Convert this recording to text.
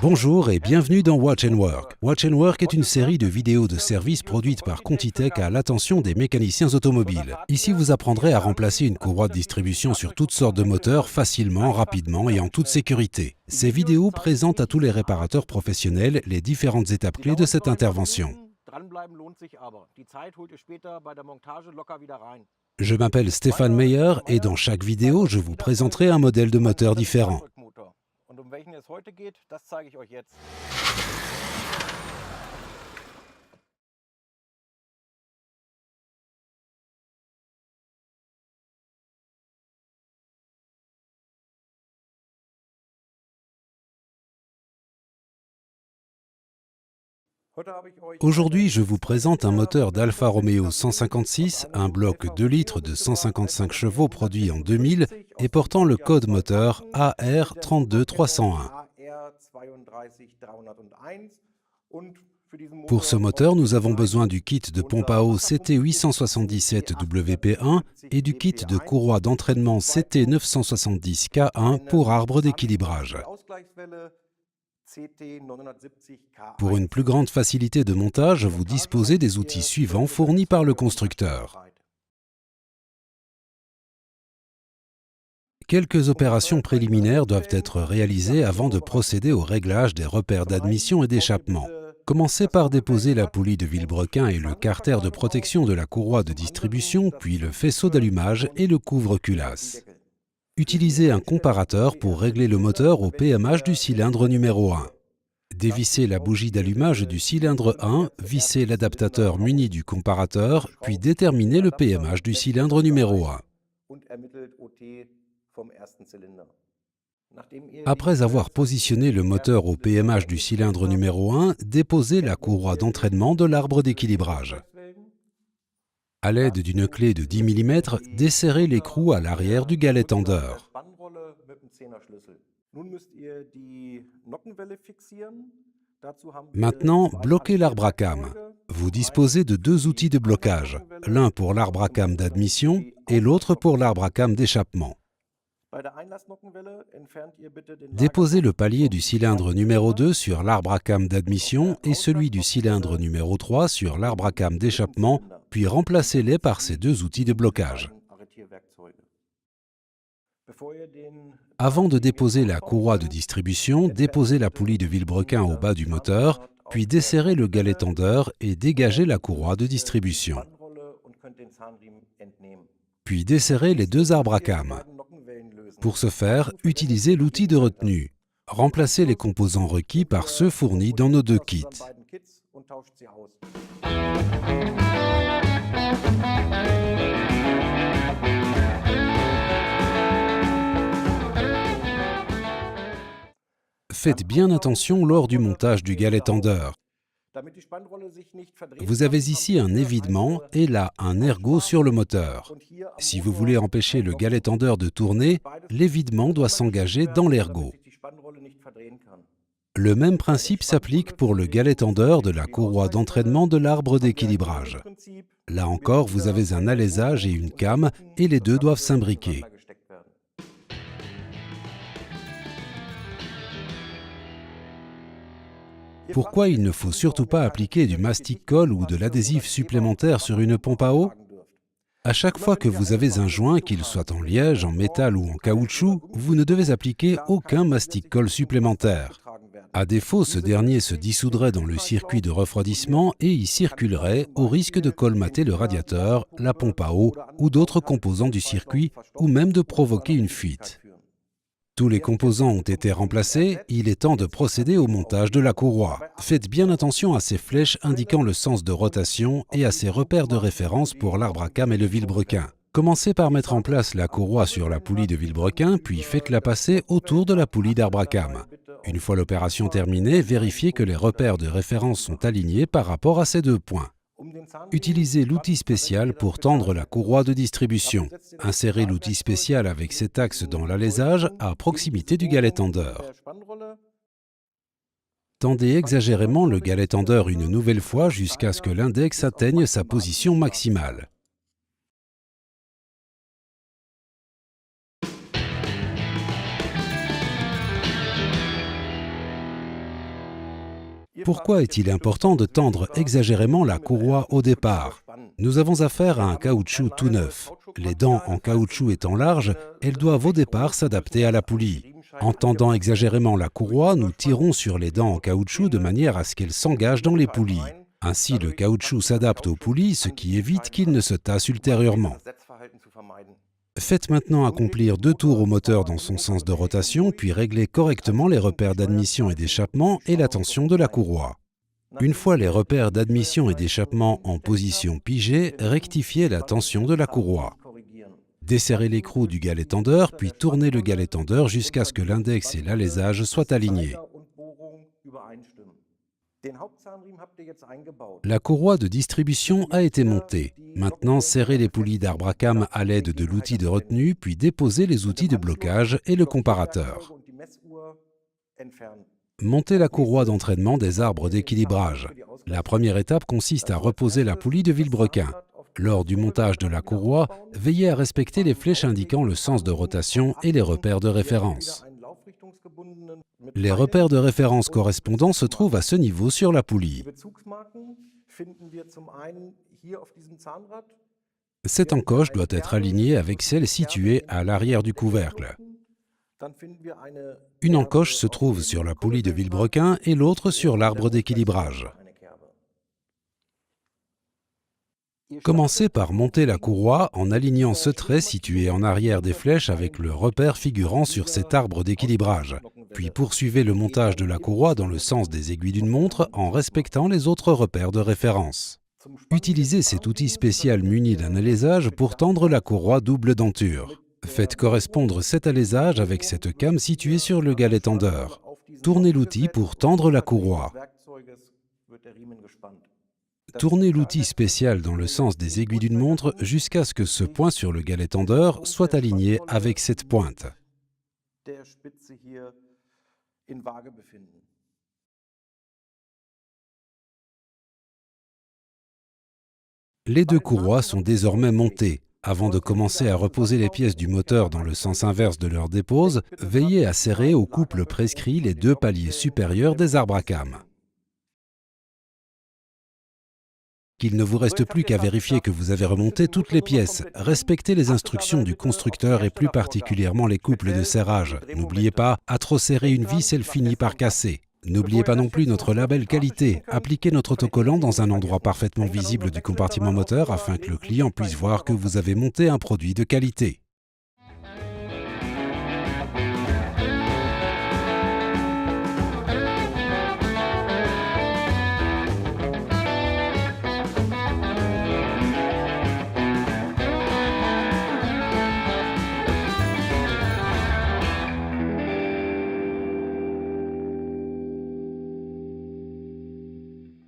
Bonjour et bienvenue dans Watch and Work. Watch and Work est une série de vidéos de services produites par Contitech à l'attention des mécaniciens automobiles. Ici, vous apprendrez à remplacer une courroie de distribution sur toutes sortes de moteurs facilement, rapidement et en toute sécurité. Ces vidéos présentent à tous les réparateurs professionnels les différentes étapes clés de cette intervention. Je m'appelle Stéphane Meyer et dans chaque vidéo, je vous présenterai un modèle de moteur différent. Aujourd'hui, je vous présente un moteur d'Alfa Romeo 156, un bloc 2 litres de 155 chevaux produit en 2000 et portant le code moteur AR32301. Pour ce moteur, nous avons besoin du kit de pompe à eau CT877WP1 et du kit de courroie d'entraînement CT970K1 pour arbre d'équilibrage. Pour une plus grande facilité de montage, vous disposez des outils suivants fournis par le constructeur. Quelques opérations préliminaires doivent être réalisées avant de procéder au réglage des repères d'admission et d'échappement. Commencez par déposer la poulie de vilebrequin et le carter de protection de la courroie de distribution, puis le faisceau d'allumage et le couvre-culasse. Utilisez un comparateur pour régler le moteur au PMH du cylindre numéro 1. Dévissez la bougie d'allumage du cylindre 1, vissez l'adaptateur muni du comparateur, puis déterminez le PMH du cylindre numéro 1. Après avoir positionné le moteur au PMH du cylindre numéro 1, déposez la courroie d'entraînement de l'arbre d'équilibrage. À l'aide d'une clé de 10 mm, desserrez l'écrou à l'arrière du galet tendeur. Maintenant, bloquez l'arbre à cam. Vous disposez de deux outils de blocage, l'un pour l'arbre à cam d'admission et l'autre pour l'arbre à cam d'échappement. Déposez le palier du cylindre numéro 2 sur l'arbre à cam d'admission et celui du cylindre numéro 3 sur l'arbre à cam d'échappement, puis remplacez-les par ces deux outils de blocage. Avant de déposer la courroie de distribution, déposez la poulie de vilebrequin au bas du moteur, puis desserrez le galet tendeur et dégagez la courroie de distribution. Puis desserrez les deux arbres à cam. Pour ce faire, utilisez l'outil de retenue. Remplacez les composants requis par ceux fournis dans nos deux kits. Faites bien attention lors du montage du galet tendeur. Vous avez ici un évidement et là un ergot sur le moteur. Si vous voulez empêcher le galet tendeur de tourner, l'évidement doit s'engager dans l'ergot. Le même principe s'applique pour le galet tendeur de la courroie d'entraînement de l'arbre d'équilibrage. Là encore, vous avez un alésage et une came et les deux doivent s'imbriquer. Pourquoi il ne faut surtout pas appliquer du mastic-colle ou de l'adhésif supplémentaire sur une pompe à eau? À chaque fois que vous avez un joint, qu'il soit en liège, en métal ou en caoutchouc, vous ne devez appliquer aucun mastic-colle supplémentaire. À défaut, ce dernier se dissoudrait dans le circuit de refroidissement et y circulerait au risque de colmater le radiateur, la pompe à eau ou d'autres composants du circuit, ou même de provoquer une fuite. Tous les composants ont été remplacés, il est temps de procéder au montage de la courroie. Faites bien attention à ces flèches indiquant le sens de rotation et à ces repères de référence pour l'arbre à cam et le vilebrequin. Commencez par mettre en place la courroie sur la poulie de vilebrequin, puis faites-la passer autour de la poulie d'arbre à cam. Une fois l'opération terminée, vérifiez que les repères de référence sont alignés par rapport à ces deux points. Utilisez l'outil spécial pour tendre la courroie de distribution. Insérez l'outil spécial avec cet axe dans l'alésage à proximité du galet tendeur. Tendez exagérément le galet tendeur une nouvelle fois jusqu'à ce que l'index atteigne sa position maximale. Pourquoi est-il important de tendre exagérément la courroie au départ? Nous avons affaire à un caoutchouc tout neuf. Les dents en caoutchouc étant larges, elles doivent au départ s'adapter à la poulie. En tendant exagérément la courroie, nous tirons sur les dents en caoutchouc de manière à ce qu'elles s'engagent dans les poulies. Ainsi, le caoutchouc s'adapte aux poulies, ce qui évite qu'il ne se tasse ultérieurement. Faites maintenant accomplir 2 tours au moteur dans son sens de rotation, puis réglez correctement les repères d'admission et d'échappement et la tension de la courroie. Une fois les repères d'admission et d'échappement en position pigée, rectifiez la tension de la courroie. Desserrez l'écrou du galet tendeur, puis tournez le galet tendeur jusqu'à ce que l'index et l'alésage soient alignés. La courroie de distribution a été montée. Maintenant, serrez les poulies d'arbre à cames à l'aide de l'outil de retenue, puis déposez les outils de blocage et le comparateur. Montez la courroie d'entraînement des arbres d'équilibrage. La première étape consiste à reposer la poulie de vilebrequin. Lors du montage de la courroie, veillez à respecter les flèches indiquant le sens de rotation et les repères de référence. Les repères de référence correspondants se trouvent à ce niveau sur la poulie. Cette encoche doit être alignée avec celle située à l'arrière du couvercle. Une encoche se trouve sur la poulie de vilebrequin et l'autre sur l'arbre d'équilibrage. Commencez par monter la courroie en alignant ce trait situé en arrière des flèches avec le repère figurant sur cet arbre d'équilibrage. Puis poursuivez le montage de la courroie dans le sens des aiguilles d'une montre en respectant les autres repères de référence. Utilisez cet outil spécial muni d'un alésage pour tendre la courroie double denture. Faites correspondre cet alésage avec cette came située sur le galet tendeur. Tournez l'outil pour tendre la courroie. Tournez l'outil spécial dans le sens des aiguilles d'une montre jusqu'à ce que ce point sur le galet tendeur soit aligné avec cette pointe. Les 2 courroies sont désormais montées. Avant de commencer à reposer les pièces du moteur dans le sens inverse de leur dépose, veillez à serrer au couple prescrit les 2 paliers supérieurs des arbres à cames. Il ne vous reste plus qu'à vérifier que vous avez remonté toutes les pièces. Respectez les instructions du constructeur et plus particulièrement les couples de serrage. N'oubliez pas, à trop serrer une vis, elle finit par casser. N'oubliez pas non plus notre label qualité. Appliquez notre autocollant dans un endroit parfaitement visible du compartiment moteur afin que le client puisse voir que vous avez monté un produit de qualité.